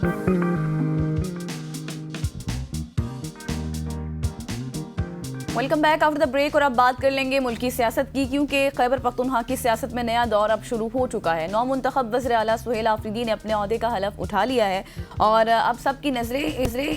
Welcome back after the break. और अब बात कर लेंगे मुल्क की सियासत की, क्योंकि खैबर पख्तूनख्वा की सियासत में नया दौर अब शुरू हो चुका है। नौ मुंतखब वज़ीर आला सुहेल आफरीदी ने अपने ओहदे का हलफ उठा लिया है और अब सबकी नजरें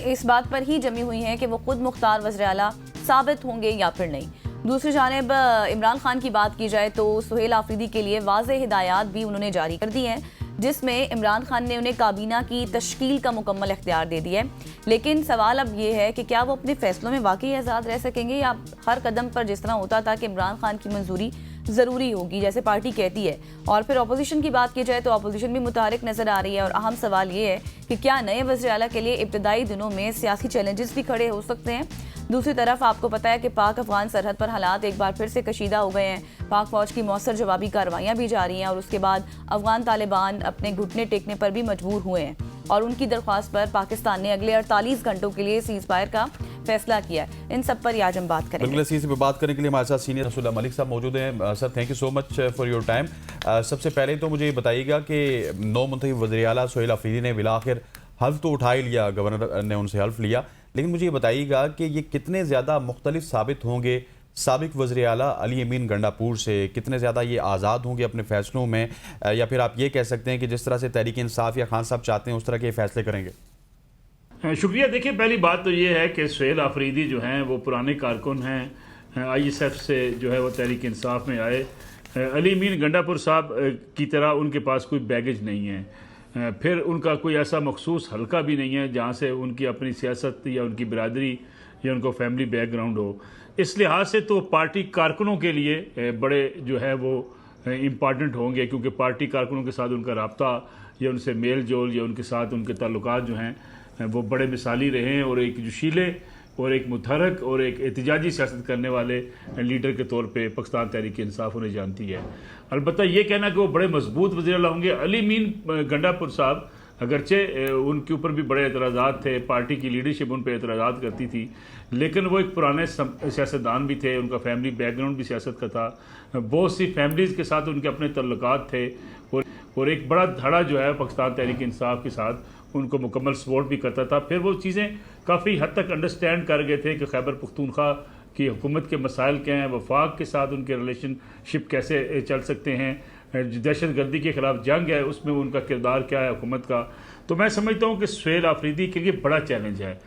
इस बात पर ही जमी हुई हैं कि वो खुद मुख्तार वज़ीर आला साबित होंगे या फिर नहीं। दूसरी जानिब इमरान खान की बात की जाए तो सुहेल आफरीदी के लिए वाज़ेह हिदायत भी उन्होंने जारी कर दी हैं, जिसमें इमरान खान ने उन्हें काबीना की तश्कील का मुकम्मल इख्तियार दे दिया है। लेकिन सवाल अब ये है कि क्या वो अपने फैसलों में वाकई आज़ाद रह सकेंगे, या हर कदम पर जिस तरह होता था कि इमरान खान की मंजूरी ज़रूरी होगी जैसे पार्टी कहती है। और फिर अपोजिशन की बात की जाए तो अपोजिशन भी मुतहरिक नज़र आ रही है। और अहम सवाल ये है कि क्या नए वज़ीर आला के लिए इब्तदाई दिनों में सियासी चैलेंजेस भी खड़े हो सकते हैं। दूसरी तरफ आपको पता है कि पाक अफगान सरहद पर हालात एक बार फिर से कशीदा हो गए हैं। पाक फौज की मौसर जवाबी कार्रवाइयाँ भी जारी हैं और उसके बाद अफगान तालिबान अपने घुटने टेकने पर भी मजबूर हुए हैं और उनकी दरख्वास्त पर पाकिस्तान ने अगले 48 घंटों के लिए सीज फायर का फैसला किया है। इन सब पर आज हम बात करेंगे। बिल्कुल इसी पे बात करने के लिए हमारे साथ सीनियर रसूल मलिक साहब मौजूद हैं। Sir, thank you so much for your time. सबसे पहले तो मुझे बताइएगा कि नौ मुंतखब वज़ीर आला सुहेल आफरीदी ने बिलाखिर हल्फ तो उठा ही लिया, गवर्नर ने उनसे हल्फ लिया, लेकिन मुझे ये बताइएगा कि ये कितने ज़्यादा मुख्तलिफ साबित होंगे साबिक वज़ीर आला अली अमीन गंडापुर से, कितने ज़्यादा ये आज़ाद होंगे अपने फ़ैसलों में, या फिर आप ये कह सकते हैं कि जिस तरह से तहरीक इंसाफ या खान साहब चाहते हैं उस तरह के फैसले करेंगे? शुक्रिया। देखिए, पहली बात तो ये है कि सुहेल आफरीदी जो हैं वो पुराने कारकुन हैं, ISF से जो है वो तहरीक इंसाफ में आए। अली अमीन गंडापुर साहब की तरह उनके पास कोई बैगेज नहीं है, फिर उनका कोई ऐसा मखसूस हल्का भी नहीं है जहाँ से उनकी अपनी सियासत या उनकी बिरादरी या उनको फैमिली बैकग्राउंड हो। इस लिहाज से तो पार्टी कारकुनों के लिए बड़े जो है वो इम्पॉर्टेंट होंगे, क्योंकि पार्टी कारकुनों के साथ उनका रब्ता या उनसे मेल जोल या उनके साथ उनके ताल्लुकात जो हैं वो बड़े मिसाली रहे हैं और एक जोशीले और एक मुतहरक और एक एहतजाजी सियासत करने वाले लीडर के तौर पे पाकिस्तान तहरीक इंसाफ उन्हें जानती है। अलबत्ता ये कहना कि वो बड़े मजबूत वज़ीर आला होंगे, अली अमीन गंडापुर साहब अगरचे उनके ऊपर भी बड़े एतराज़ात थे, पार्टी की लीडरशिप उन पर एतराज़ात करती थी, लेकिन वो एक पुराने सियासतदान भी थे, उनका फैमिली बैकग्राउंड भी सियासत का था, बहुत सी फैमिलीज़ के साथ उनके अपने तल्लुकात थे और एक बड़ा धड़ा जो है पाकिस्तान तहरीक इंसाफ के साथ उनको मुकम्मल सपोर्ट भी करता था। फिर वो चीज़ें काफ़ी हद तक अंडरस्टैंड कर गए थे कि खैबर पख्तूनख्वा की हुकूमत के मसाइल क्या हैं, वफाक के साथ उनके रिलेशनशिप कैसे चल सकते हैं, दहशत गर्दी के ख़िलाफ़ जंग है उसमें उनका किरदार क्या है हुकूमत का। तो मैं समझता हूँ कि सुहेल आफरीदी के लिए बड़ा चैलेंज है।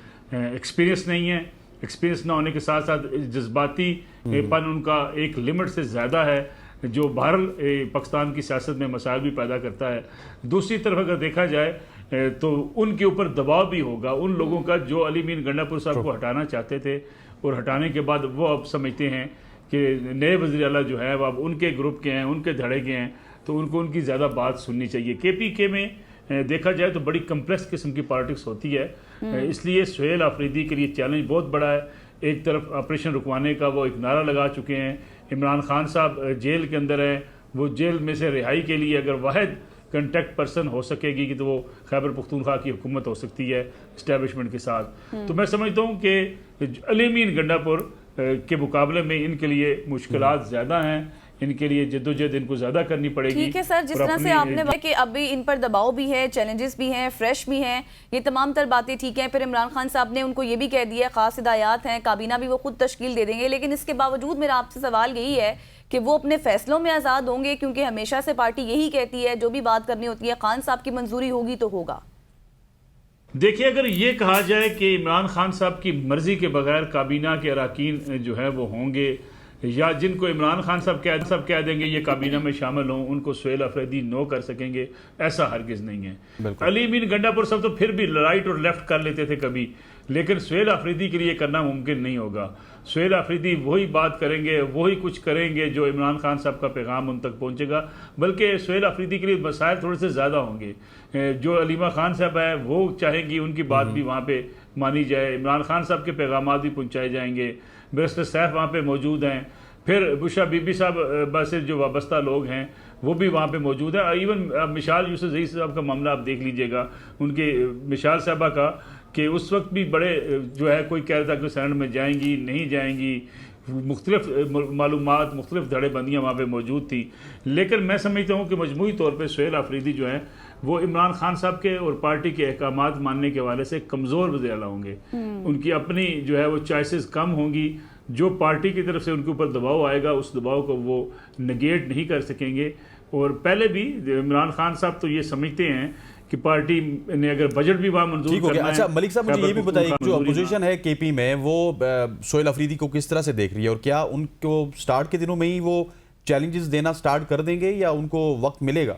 एक्सपीरियंस नहीं है, एक्सपीरियंस ना होने के साथ साथ जज्बाती पन उनका एक लिमिट से ज़्यादा है, जो बहरहाल पाकिस्तान की सियासत में मसाइल भी पैदा करता है। दूसरी तरफ अगर देखा जाए तो उनके ऊपर दबाव भी होगा उन लोगों का जो अली अमीन गंडापुर साहब को हटाना चाहते थे, और हटाने के बाद वो अब समझते हैं कि नए वज़ीर आला जो है वो अब उनके ग्रुप के हैं, उनके धड़े के हैं, तो उनको उनकी ज़्यादा बात सुननी चाहिए। KPK में देखा जाए तो बड़ी कम्प्लेक्स किस्म की पॉलिटिक्स होती है, इसलिए सुहेल आफरीदी के लिए चैलेंज बहुत बड़ा है। एक तरफ ऑपरेशन रुकवाने का वो एक नारा लगा चुके हैं, इमरान खान साहब जेल के अंदर हैं, वो जेल में से रिहाई के लिए अगर वाहिद कंटेक्ट पर्सन हो सकेगी कि तो वो खैबर पख्तूनख्वा की हुकूमत हो सकती है इस्टेब्लिशमेंट के साथ। तो मैं समझता हूँ कि अली अमीन गंडापुर के मुकाबले में इनके लिए मुश्किलात ज़्यादा हैं, इनके लिए जद्दोजहद इनको ज़्यादा करनी पड़ेगी। ठीक है सर, जिस तरह से आपने बताया कि अभी इन पर दबाव भी है, चैलेंजेस भी हैं, फ्रेश भी हैं, ये तमाम तर बातें ठीक हैं। फिर इमरान खान साहब ने उनको ये भी कह दिया, खास हिदायत हैं, काबीना भी वो खुद तश्कील दे देंगे, लेकिन इसके बावजूद मेरा आपसे सवाल यही है कि वो अपने फैसलों में आज़ाद होंगे, क्योंकि हमेशा से पार्टी यही कहती है जो भी बात करनी होती है खान साहब की मंजूरी होगी तो होगा। देखिए, अगर ये कहा जाए कि इमरान खान साहब की मर्जी के बगैर काबीना के अरकान जो है वो होंगे, या जिनको इमरान खान साहब कह देंगे ये काबीना में शामिल हों, उनको सुहेल आफरीदी नो कर सकेंगे, ऐसा हरगिज़ नहीं है। अली अमीन गंडापुर साहब तो फिर भी राइट और लेफ्ट कर लेते थे कभी, लेकिन सुहेल आफरीदी के लिए करना मुमकिन नहीं होगा। सुहेल आफरीदी वही बात करेंगे, वही कुछ करेंगे जो इमरान खान साहब का पैगाम उन तक पहुंचेगा, बल्कि सुहेल आफरीदी के लिए मसाइल थोड़े से ज़्यादा होंगे। जो अलीमा खान साहब है वो चाहेंगी उनकी बात भी वहाँ पे मानी जाए, इमरान खान साहब के पैगाम भी पहुँचाए जाएंगे, बैरिस्टर सैफ वहाँ पे मौजूद हैं, फिर बुशरा बीबी साहब से जो वाबस्ता लोग हैं वो भी वहाँ पे मौजूद है। इवन मिशाल यूसुफजई साहब का मामला आप देख लीजिएगा, उनके मिशाल साहबा का, कि उस वक्त भी बड़े जो है कोई कह रहा था कि सैनड में जाएंगी नहीं जाएंगी, मुख्तलिफ मालूमात मुख्तलिफ धड़ेबंदियाँ वहाँ पे मौजूद थी। लेकिन मैं समझता हूँ कि मजमूई तौर पर सुहेल आफरीदी जो है वो इमरान खान साहब के और पार्टी के अहकामात मानने के हवाले से कमज़ोर वज़ीर आला होंगे। उनकी अपनी जो है वो चॉइसेस कम होंगी। जो पार्टी की तरफ से उनके ऊपर दबाव आएगा उस दबाव को वो नेगेट नहीं कर सकेंगे। और पहले भी इमरान खान साहब तो ये समझते हैं कि पार्टी ने अगर बजट भी वहाँ मंजूर ठीक हो गया। करना अच्छा है, मलिक साहब मुझे ये भी बताइए जो मंजूरी अपोजिशन है केपी में वो सोहेल अफरीदी को किस तरह से देख रही है और क्या उनको स्टार्ट के दिनों में ही वो चैलेंजेस देना स्टार्ट कर देंगे या उनको वक्त मिलेगा?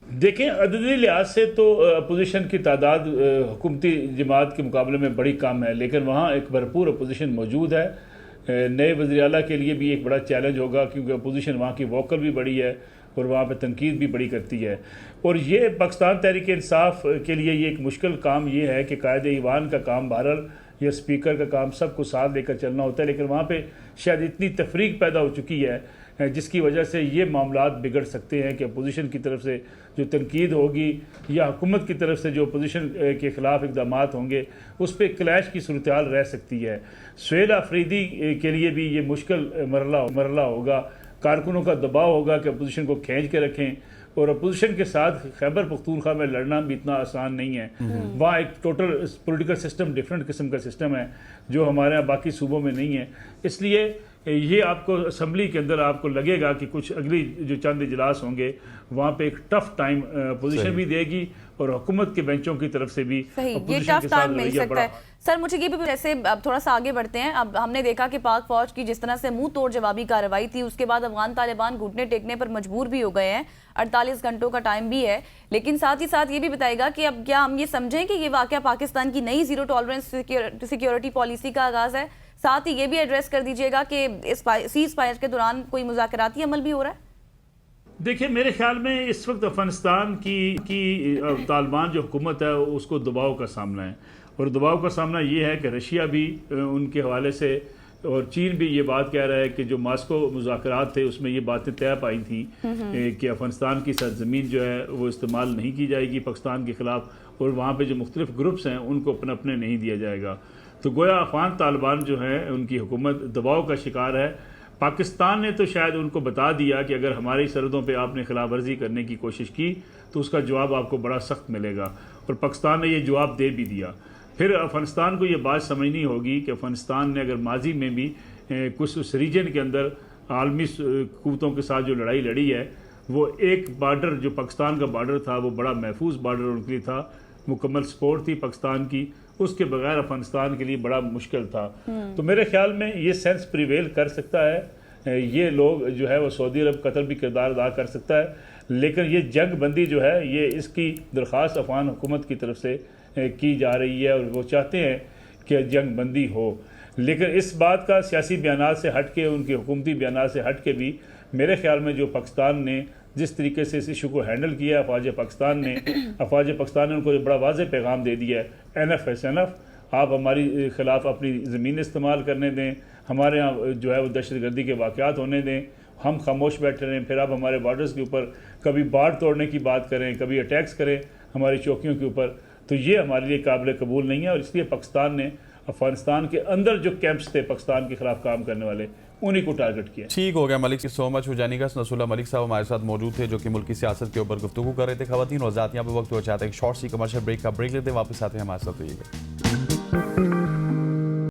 देखें, अददी लिहाज से तो अपोजिशन की तादाद हुकूमती जमात के मुकाबले में बड़ी कम है, लेकिन वहाँ एक भरपूर अपोजिशन मौजूद है। नए वज़ीर आला के लिए भी एक बड़ा चैलेंज होगा क्योंकि अपोजिशन वहाँ की वोकल भी बड़ी है और वहाँ पे तनकीद भी बड़ी करती है। और ये पाकिस्तान तहरीक इंसाफ के लिए ये एक मुश्किल काम ये है कि कायदे ईवान का काम बहरहाल या स्पीकर का काम सबको साथ लेकर चलना होता है, लेकिन वहाँ पे शायद इतनी तफरीक पैदा हो चुकी है जिसकी वजह से ये मामलात बिगड़ सकते हैं कि अपोजिशन की तरफ से जो तनकीद होगी या हुकूमत की तरफ से जो अपोजिशन के ख़िलाफ़ इक़दाम होंगे उस पर क्लैश की सूरत हाल रह सकती है। सोहेल अफरीदी के लिए भी ये मुश्किल मरला होगा। कारकुनों का दबाव होगा कि अपोजिशन को खींच के रखें, और अपोजिशन के साथ खैबर पख्तूनख्वा में लड़ना भी इतना आसान नहीं है। वहाँ एक टोटल पॉलिटिकल सिस्टम डिफरेंट किस्म का सिस्टम है जो हमारे यहाँ बाकी सूबों में नहीं है। इसलिए ये आपको असम्बली के अंदर आपको लगेगा कि कुछ अगली जो चंद इजलास होंगे वहाँ पे एक टफ टाइम अपोजिशन भी देगी और हुकूमत के बेंचों की तरफ से भी ये टफ टाइम मिल सकता है। सर मुझे ये भी जैसे अब थोड़ा सा आगे बढ़ते हैं। अब हमने देखा कि पाक फौज की जिस तरह से मुंह तोड़ जवाबी कार्रवाई थी उसके बाद अफगान तालिबान घुटने टेकने पर मजबूर भी हो गए हैं। 48 घंटों का टाइम भी है, लेकिन साथ ही साथ ये भी बताएगा कि अब क्या हम ये समझें कि ये वाकया पाकिस्तान की नई जीरो टॉलरेंस सिक्योरिटी पॉलिसी का आगाज है? साथ ही ये भी एड्रेस कर दीजिएगा कि इस सीज फायर के दौरान कोई मुज़ाकराती अमल भी हो रहा है? देखिए, मेरे ख्याल में इस वक्त अफगानिस्तान की तालिबान जो हुकूमत है उसको दबाव का सामना है, और दबाव का सामना ये है कि रशिया भी उनके हवाले से और चीन भी ये बात कह रहा है कि जो मास्को मुज़ाकरात थे उसमें ये बातें तय पाई थी कि अफगानिस्तान की सरजमीन जो है वो इस्तेमाल नहीं की जाएगी पाकिस्तान के ख़िलाफ़, और वहाँ पे जो मुख्तलिफ ग्रुप्स हैं उनको अपने अपने नहीं दिया जाएगा। तो गोया अफगान तालिबान जो है उनकी हुकूमत दबाव का शिकार है। पाकिस्तान ने तो शायद उनको बता दिया कि अगर हमारी सरहदों पे आपने खिलाफ वर्जी करने की कोशिश की तो उसका जवाब आपको बड़ा सख्त मिलेगा, और पाकिस्तान ने ये जवाब दे भी दिया। फिर अफगानिस्तान को ये बात समझनी होगी कि अफगानिस्तान ने अगर माजी में भी कुछ उस रीजन के अंदर आलमी कुव्वतों के साथ जो लड़ाई लड़ी है, वो एक बार्डर जो पाकिस्तान का बार्डर था वो बड़ा महफूज बार्डर उनके लिए था, मुकम्मल सपोर्ट थी पाकिस्तान की, उसके बगैर अफगानिस्तान के लिए बड़ा मुश्किल था। तो मेरे ख्याल में ये सेंस प्रिवेल कर सकता है, ये लोग जो है वो सऊदी अरब कतर भी किरदार अदा कर सकता है, लेकिन ये जंग बंदी जो है ये इसकी दरख्वास्त अफगान हुकूमत की तरफ से की जा रही है और वो चाहते हैं कि जंग बंदी हो। लेकिन इस बात का सियासी बयानात से हट के, उनके हुकूमती बयानात से हट के भी मेरे ख्याल में जो पाकिस्तान ने जिस तरीके से इस इशू को हैंडल किया अफवाज पाकिस्तान ने उनको बड़ा वाज़ेह पैगाम दे दिया है, एनफ है एनफ, आप हमारी खिलाफ अपनी ज़मीन इस्तेमाल करने दें, हमारे यहाँ जो है वो दहशतगर्दी के वाक़यात होने दें, हम खामोश बैठे रहें, फिर आप हमारे बॉर्डर्स के ऊपर कभी बाढ़ तोड़ने की बात करें, कभी अटैक्स करें हमारी चौकियों के ऊपर, तो ये हमारे लिए काबिल कबूल नहीं है। और इसलिए पाकिस्तान ने अफगानिस्तान के अंदर जो कैंप्स थे पाकिस्तान के खिलाफ काम करने वाले उन्हीं को टारगेट किया। ठीक हो गया मलिक, सो मच हो जाने का। नसरुल्लाह मलिक साहब हमारे साथ मौजूद थे जो कि मुल्क की सियासत के ऊपर गुफ्तगू कर रहे थे। ख़वातीन और आज़ाद यहाँ पे वक्त हो चाहते हैं एक शॉर्ट सी कमर्शियल ब्रेक का ब्रेक लेते हैं, वापस आते हैं, हमारे साथ रहिएगा।